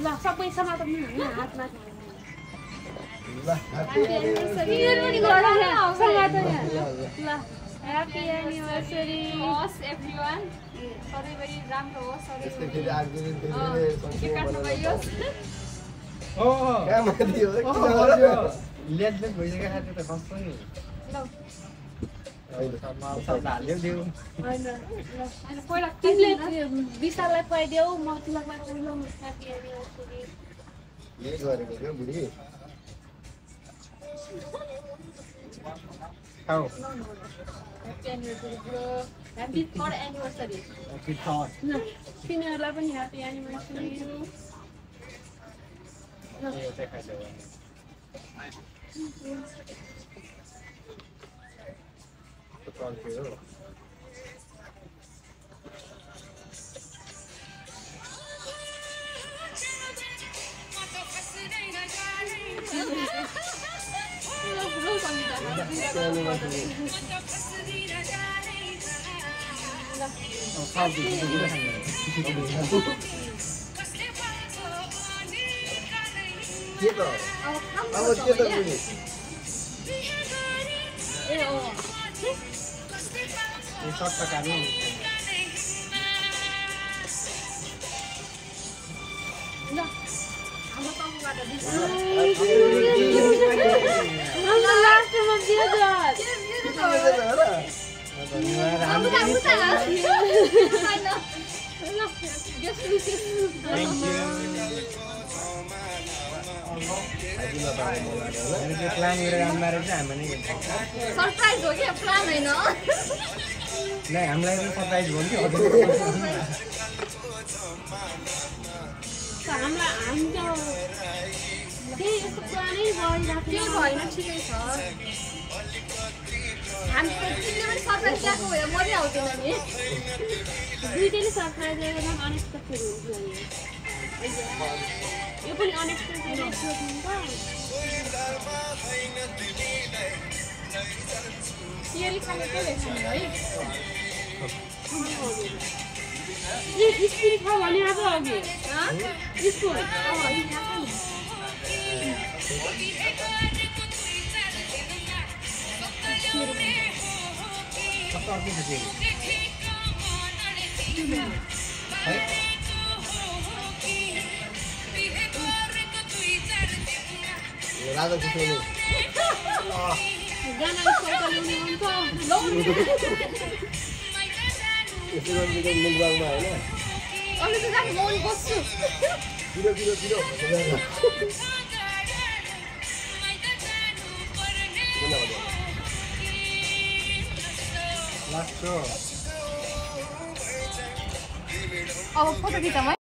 ल सबै समातो नि हातमा ल ह्यापी एनिभर्सरी पनि गर समातो ल ह्यापी एनिभर्सरी होस् एभ्रीवन सधैँभरि राम्रो होस् यसले फेरि आर्दिन फेरि केक काट्नु पाइयोस् ओ काम दियो लेट भइसक्यो खाते त कस्तो नि ल सब हाल्यो दिउ हैन हैन पहिला तिमीले विशाललाई पाइदेऊ म तिमीलाई पाइदिनु ह्यापी एनिभर्सरी ले गरेको थियो बुढी खाऊ happy anniversary bro happy third anniversary happy third ल तिनीहरूलाई पनि ह्यापी एनिभर्सरी यो चाहिँ खाइदेऊ चल्थ्यो खाऊ दिनु के त अब के त बुढी ए ओ यो सर्ट त काट्नु ल हाम्रो तर्फबाट दिन्छ लास्टमा दियो प्लान गरेर काम गरेर चाहिँ हामी सरप्राइज हो कि प्लान हैन नै हामीलाई पनि सरप्राइज भयो नि हामीलाई हामी त त्यही यस्तो प्लानै गरिराखेको के भएन ठिकै छ हामी तिमीले पनि सरप्राइज ल्याएको भए मजा आउँथेन नि दुईटैले सरप्राइज एकदम अनएक्सपेक्टेड हुन्छ यो पनि अनएक्सपेक्टेड सोध्नु त सियरी खाने के लेख्नु है ए स्कुल छ भने अब अघि स्कुल राजा कुसैले गाना सल्टाउने हुन्छ यसो गर्नु मुलबागमा होइन अरू त जानु मन बस्छु पिरो पिरो पिरो लास्ट अब फोटो खिचौँ है